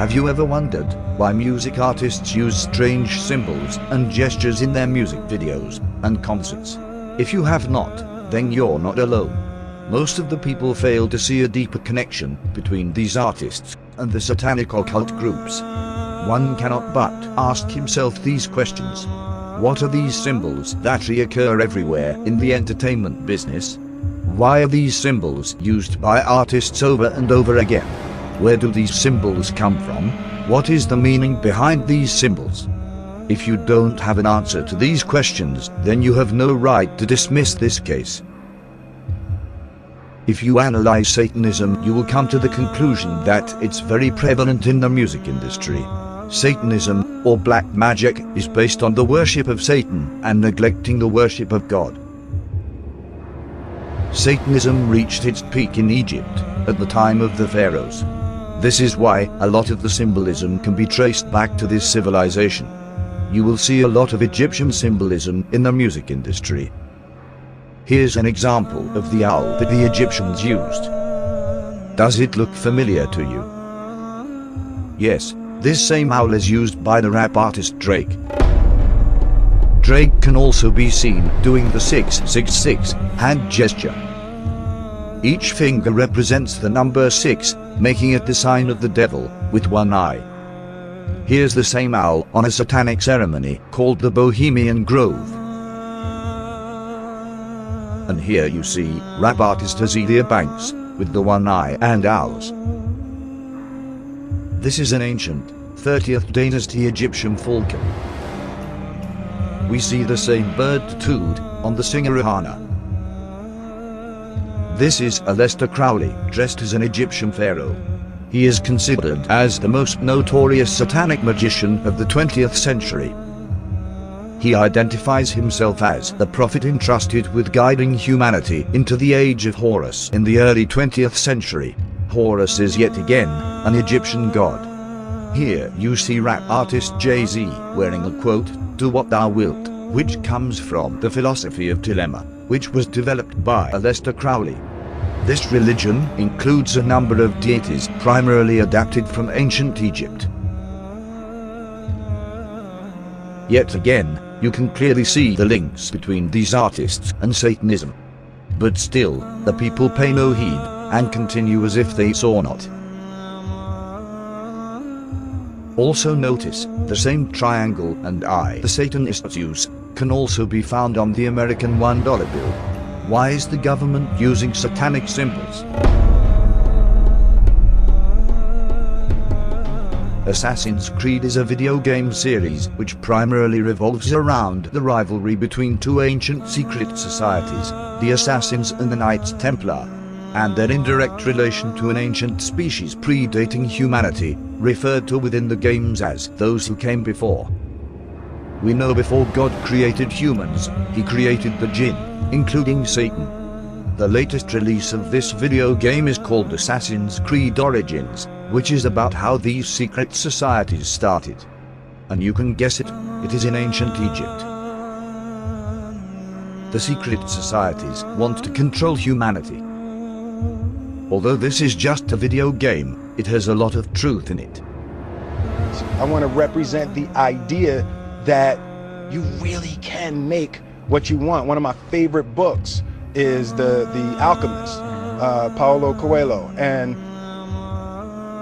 Have you ever wondered why music artists use strange symbols and gestures in their music videos and concerts? If you have not, then you're not alone. Most of the people fail to see a deeper connection between these artists and the satanic occult groups. One cannot but ask himself these questions. What are these symbols that reoccur everywhere in the entertainment business? Why are these symbols used by artists over and over again? Where do these symbols come from? What is the meaning behind these symbols? If you don't have an answer to these questions, then you have no right to dismiss this case. If you analyze Satanism, you will come to the conclusion that it's very prevalent in the music industry. Satanism, or black magic, is based on the worship of Satan and neglecting the worship of God. Satanism reached its peak in Egypt at the time of the pharaohs. This is why a lot of the symbolism can be traced back to this civilization. You will see a lot of Egyptian symbolism in the music industry. Here's an example of the owl that the Egyptians used. Does it look familiar to you? Yes, this same owl is used by the rap artist Drake. Drake can also be seen doing the 666 hand gesture. Each finger represents the number 6, making it the sign of the devil, with one eye. Here's the same owl on a satanic ceremony called the Bohemian Grove. And here you see rap artist Azealia Banks, with the one eye and owls. This is an ancient, 30th dynasty Egyptian falcon. We see the same bird tattooed on the singer Rihanna. This is Aleister Crowley, dressed as an Egyptian pharaoh. He is considered as the most notorious satanic magician of the 20th century. He identifies himself as the prophet entrusted with guiding humanity into the age of Horus in the early 20th century. Horus is yet again an Egyptian god. Here you see rap artist Jay-Z wearing a quote, "Do what thou wilt," which comes from the philosophy of dilemma, which was developed by Aleister Crowley. This religion includes a number of deities primarily adapted from ancient Egypt. Yet again, you can clearly see the links between these artists and Satanism. But still, the people pay no heed and continue as if they saw not. Also notice, the same triangle and eye the Satanists use can also be found on the American $1 bill. Why is the government using satanic symbols? Assassin's Creed is a video game series which primarily revolves around the rivalry between two ancient secret societies, the Assassins and the Knights Templar, and their indirect relation to an ancient species predating humanity, referred to within the games as those who came before. We know before God created humans, he created the jinn, including Satan. The latest release of this video game is called Assassin's Creed Origins, which is about how these secret societies started. And you can guess it, it is in ancient Egypt. The secret societies want to control humanity. Although this is just a video game, it has a lot of truth in it. I want to represent the idea that you really can make what you want. One of my favorite books is The Alchemist, Paulo Coelho, and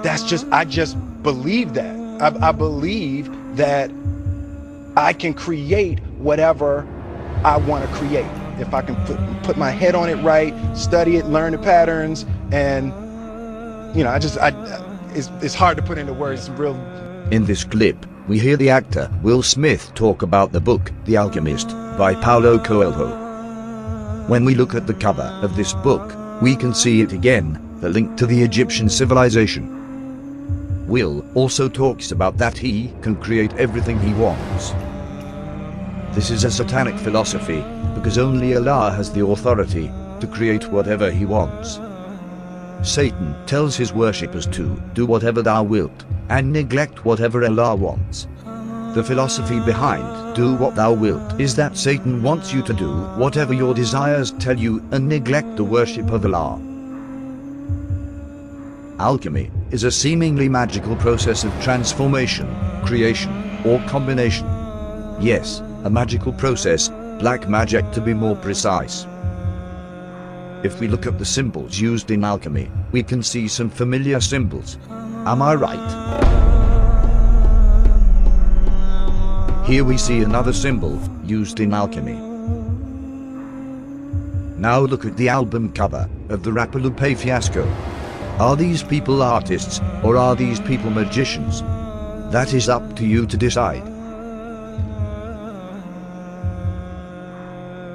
I just believe that. I believe that I can create whatever I want to create. If I can put my head on it right, study it, learn the patterns, and it's hard to put into words. It's real. In this clip, we hear the actor Will Smith talk about the book The Alchemist by Paulo Coelho. When we look at the cover of this book, we can see it again, the link to the Egyptian civilization. Will also talks about that he can create everything he wants. This is a satanic philosophy, because only Allah has the authority to create whatever he wants. Satan tells his worshippers to do whatever thou wilt, and neglect whatever Allah wants. The philosophy behind do what thou wilt is that Satan wants you to do whatever your desires tell you and neglect the worship of Allah. Alchemy is a seemingly magical process of transformation, creation, or combination. Yes, a magical process, black magic to be more precise. If we look at the symbols used in alchemy, we can see some familiar symbols. Am I right? Here we see another symbol used in alchemy. Now look at the album cover of the rapper Lupe Fiasco. Are these people artists, or are these people magicians? That is up to you to decide.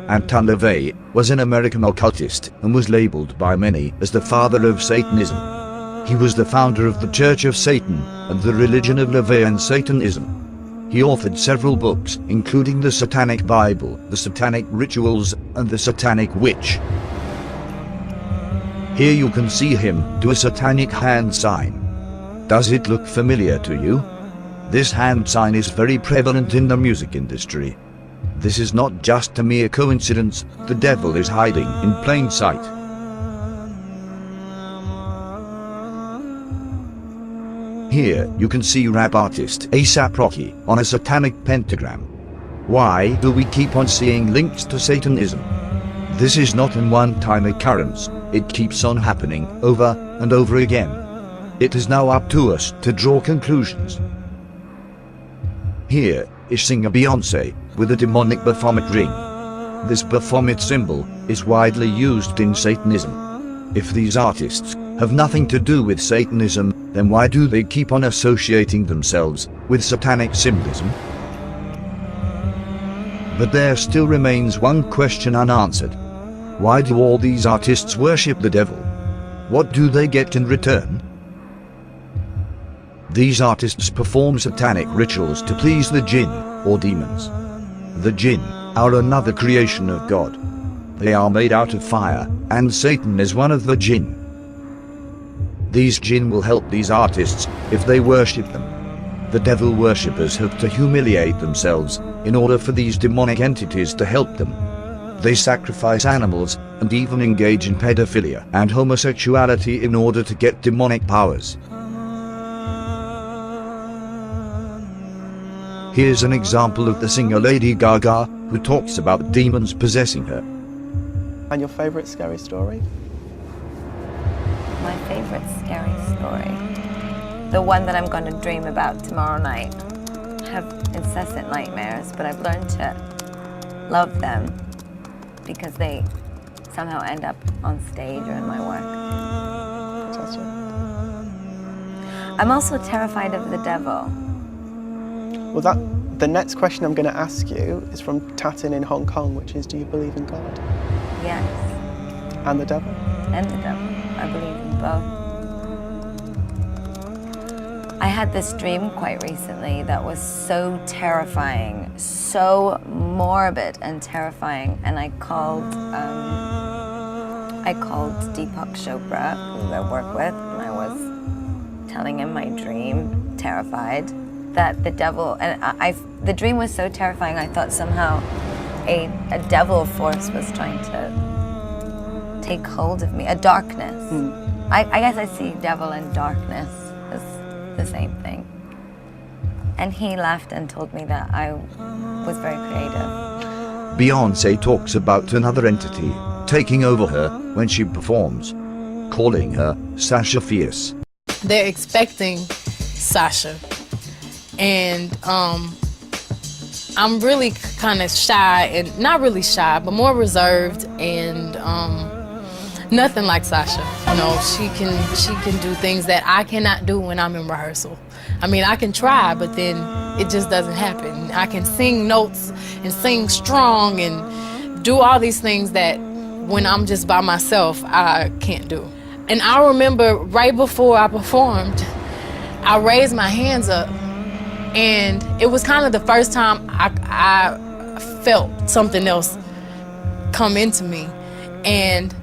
Anton LaVey was an American occultist and was labeled by many as the father of Satanism. He was the founder of the Church of Satan and the religion of LaVeyan Satanism. He authored several books, including the Satanic Bible, the Satanic Rituals, and the Satanic Witch. Here you can see him do a satanic hand sign. Does it look familiar to you? This hand sign is very prevalent in the music industry. This is not just a mere coincidence, the devil is hiding in plain sight. Here you can see rap artist A$AP Rocky on a satanic pentagram. Why do we keep on seeing links to Satanism? This is not a one-time occurrence, it keeps on happening over and over again. It is now up to us to draw conclusions. Here is singer Beyonce with a demonic Baphomet ring. This Baphomet symbol is widely used in Satanism. If these artists have nothing to do with Satanism, then why do they keep on associating themselves with satanic symbolism? But there still remains one question unanswered. Why do all these artists worship the devil? What do they get in return? These artists perform satanic rituals to please the jinn, or demons. The jinn are another creation of God. They are made out of fire, and Satan is one of the jinn. These jinn will help these artists if they worship them. The devil worshippers have to humiliate themselves in order for these demonic entities to help them. They sacrifice animals and even engage in pedophilia and homosexuality in order to get demonic powers. Here's an example of the singer Lady Gaga, who talks about demons possessing her. And your favorite scary story? My favorite scary story? The one that I'm going to dream about tomorrow night. I have incessant nightmares, but I've learned to love them because they somehow end up on stage or in my work. Fantastic. I'm also terrified of the devil. Well, the next question I'm going to ask you is from Tatin in Hong Kong, which is, do you believe in God? Yes. And the devil? And the devil. I believe in both. I had this dream quite recently that was so terrifying, so morbid and terrifying, and I called Deepak Chopra, who I work with, and I was telling him my dream, terrified, that the devil, and the dream was so terrifying, I thought somehow a devil force was trying to take hold of me, a darkness. I guess I see devil and darkness as the same thing. And he laughed and told me that I was very creative. Beyonce talks about another entity taking over her when she performs, calling her Sasha Fierce. They're expecting Sasha. And I'm really kind of shy, and not really shy, but more reserved, and nothing like Sasha. You know, she can do things that I cannot do when I'm in rehearsal. I mean, I can try, but then it just doesn't happen. I can sing notes and sing strong and do all these things that when I'm just by myself, I can't do. And I remember right before I performed, I raised my hands up, and it was kind of the first time I felt something else come into me. And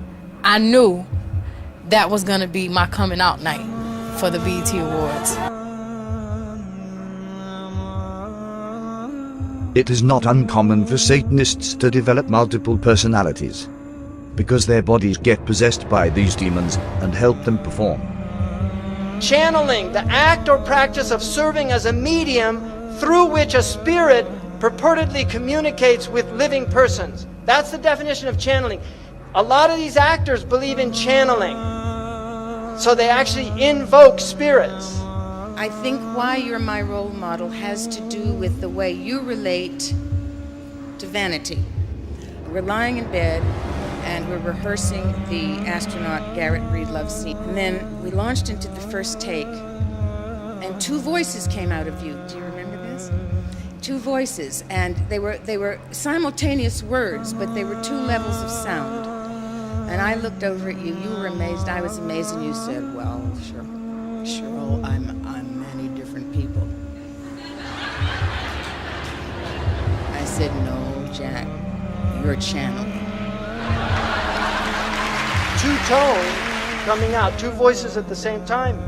I knew that was gonna be my coming out night for the BET Awards. It is not uncommon for Satanists to develop multiple personalities, because their bodies get possessed by these demons and help them perform. Channeling, the act or practice of serving as a medium through which a spirit purportedly communicates with living persons. That's the definition of channeling. A lot of these actors believe in channeling. So they actually invoke spirits. I think why you're my role model has to do with the way you relate to vanity. We're lying in bed and we're rehearsing the astronaut Garrett Breedlove scene. And then we launched into the first take and two voices came out of you. Do you remember this? Two voices, and they were simultaneous words, but they were two levels of sound. And I looked over at you, you were amazed, I was amazed, and you said, well, Cheryl, I'm many different people. I said, no, Jack, you're channeling. Two-tone coming out, two voices at the same time.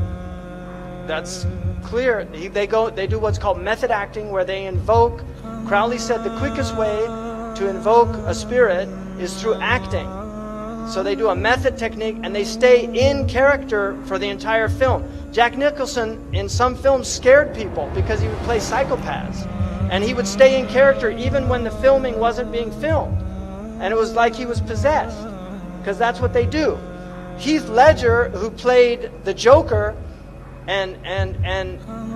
That's clear. They do what's called method acting, where they invoke. Crowley said the quickest way to invoke a spirit is through acting. So they do a method technique and they stay in character for the entire film. Jack Nicholson in some films scared people because he would play psychopaths. And he would stay in character even when the filming wasn't being filmed. And it was like he was possessed, because that's what they do. Heath Ledger, who played the Joker, and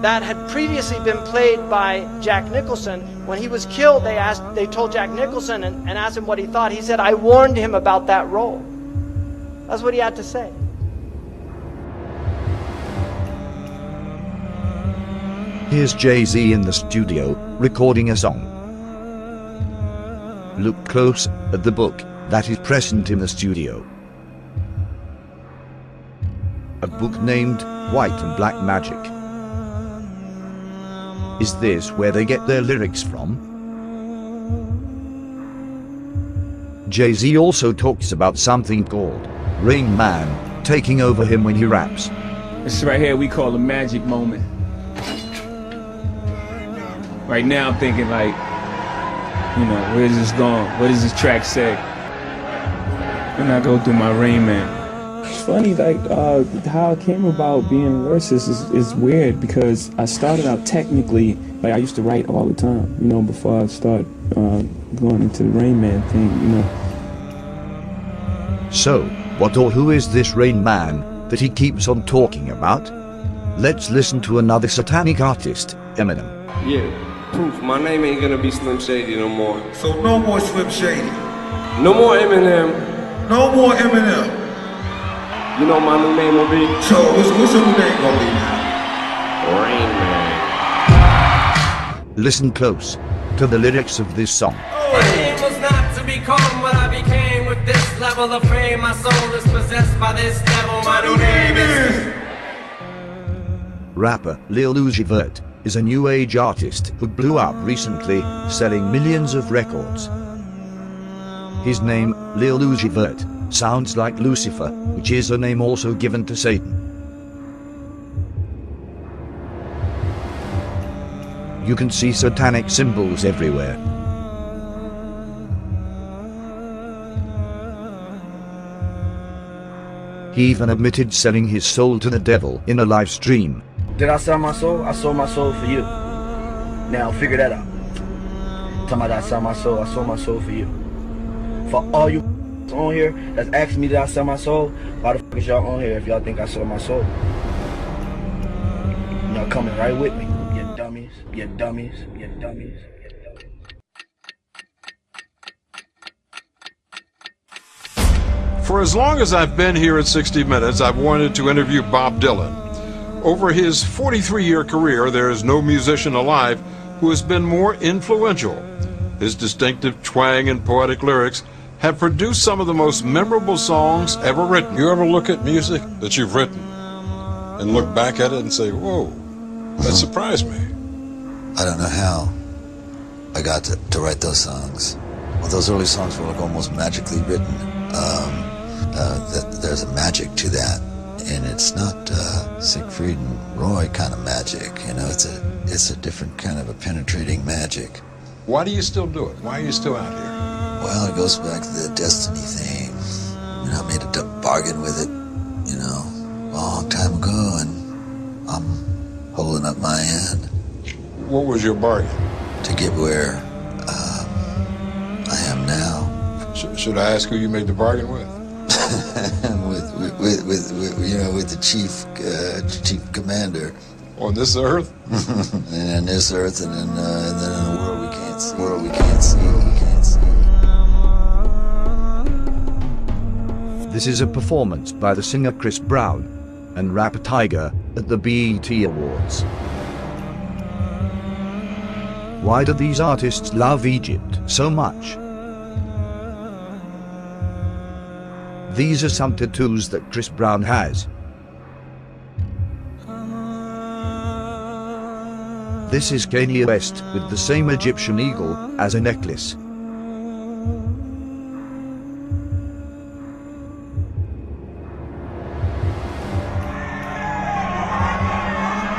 that had previously been played by Jack Nicholson. When he was killed, they told Jack Nicholson and asked him what he thought. He said, I warned him about that role. That's what he had to say. Here's Jay-Z in the studio, recording a song. Look close at the book that is present in the studio. A book named White and Black Magic. Is this where they get their lyrics from? Jay-Z also talks about something called Rain Man taking over him when he raps. This right here we call a magic moment. Right now I'm thinking like, where is this going? What does this track say? When I go through my Rain Man. It's funny, like how I came about being a lyricist is weird, because I started out technically, like I used to write all the time, before I started going into the Rain Man thing, So, what or who is this Rain Man that he keeps on talking about? Let's listen to another satanic artist, Eminem. Yeah, proof. My name ain't gonna be Slim Shady no more. So no more Slim Shady. No more Eminem. No more Eminem. You know my new name will be? So what's your new name gonna be now? Rain Man. Listen close to the lyrics of this song. My aim was not to become what I became. With this level of fame, my soul is possessed by this devil. My new name is... Rapper Lil Uzi Vert is a new age artist who blew up recently, selling millions of records. His name, Lil Uzi Vert, sounds like Lucifer, which is a name also given to Satan. You can see satanic symbols everywhere. He even admitted selling his soul to the devil in a live stream. Did I sell my soul? I sold my soul for you. Now figure that out. Talking about I sold my soul for you. For all you on here that's asking me did I sell my soul, why the fuck is y'all on here if y'all think I sold my soul? Y'all coming right with me, you dummies, you dummies, you dummies. For as long as I've been here at 60 Minutes, I've wanted to interview Bob Dylan. Over his 43-year career, there is no musician alive who has been more influential. His distinctive twang and poetic lyrics have produced some of the most memorable songs ever written. You ever look at music that you've written and look back at it and say, whoa, that surprised me? I don't know how I got to write those songs. Well, those early songs were like almost magically written. There's a magic to that, and it's not Siegfried and Roy kind of magic. It's a different kind of a penetrating magic. Why do you still do it? Why are you still out here? Well, it goes back to the destiny thing. I made a bargain with it, a long time ago, and I'm holding up my end. What was your bargain? To get where I am now. Should I ask who you made the bargain with? with the chief commander. On this earth? And on this earth, and then in a world we can't see. We can't see. This is a performance by the singer Chris Brown and rapper Tiger at the BET Awards. Why do these artists love Egypt so much? These are some tattoos that Chris Brown has. This is Kanye West with the same Egyptian eagle as a necklace.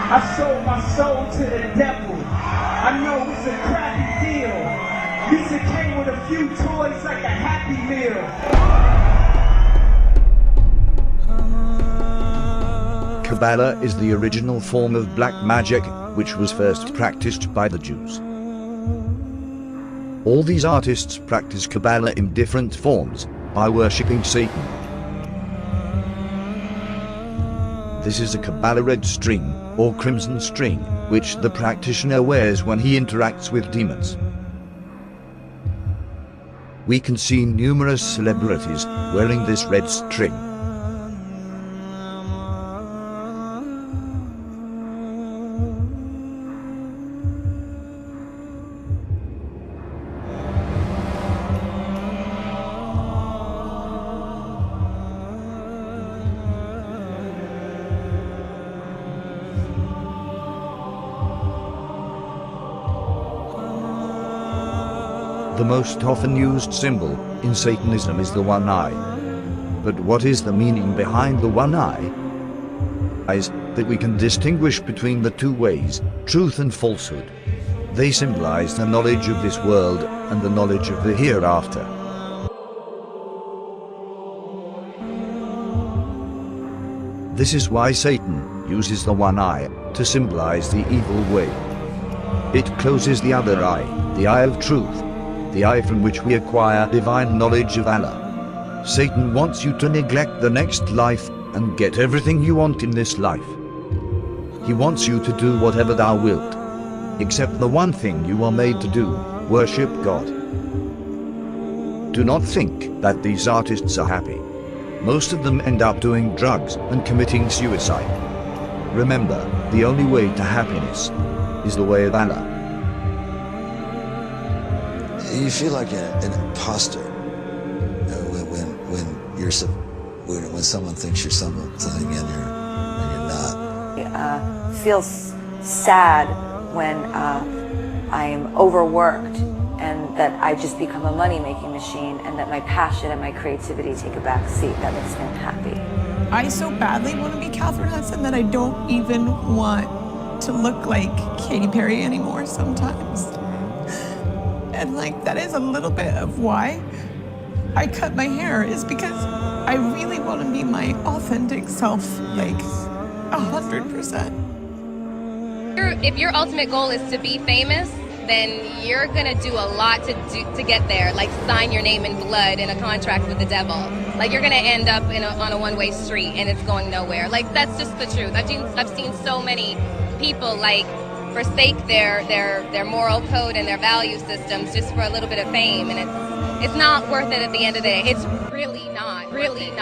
I sold my soul to the devil. I know it's a crappy deal. Used to came with a few toys like a Happy Meal. Kabbalah is the original form of black magic, which was first practiced by the Jews. All these artists practice Kabbalah in different forms by worshipping Satan. This is a Kabbalah red string or crimson string, which the practitioner wears when he interacts with demons. We can see numerous celebrities wearing this red string. The most often used symbol in Satanism is the one eye. But what is the meaning behind the one eye? Is that we can distinguish between the two ways, truth and falsehood. They symbolize the knowledge of this world and the knowledge of the hereafter. This is why Satan uses the one eye to symbolize the evil way. It closes the other eye, the eye of truth, the eye from which we acquire divine knowledge of Allah. Satan wants you to neglect the next life and get everything you want in this life. He wants you to do whatever thou wilt, except the one thing you are made to do, worship God. Do not think that these artists are happy. Most of them end up doing drugs and committing suicide. Remember, the only way to happiness is the way of Allah. You feel like an imposter when someone thinks you're something and you're not. I feel sad when I am overworked and that I just become a money-making machine and that my passion and my creativity take a back seat. That makes me unhappy. I so badly want to be Catherine Hudson that I don't even want to look like Katy Perry anymore sometimes. And like, that is a little bit of why I cut my hair, is because I really want to be my authentic self, like 100%. If your ultimate goal is to be famous, then you're gonna do a lot to get there, like sign your name in blood in a contract with the devil. Like you're gonna end up on a one-way street and it's going nowhere. Like that's just the truth. I've seen so many people like forsake their moral code and their value systems just for a little bit of fame, and it's not worth it at the end of the day. It's really not worth it.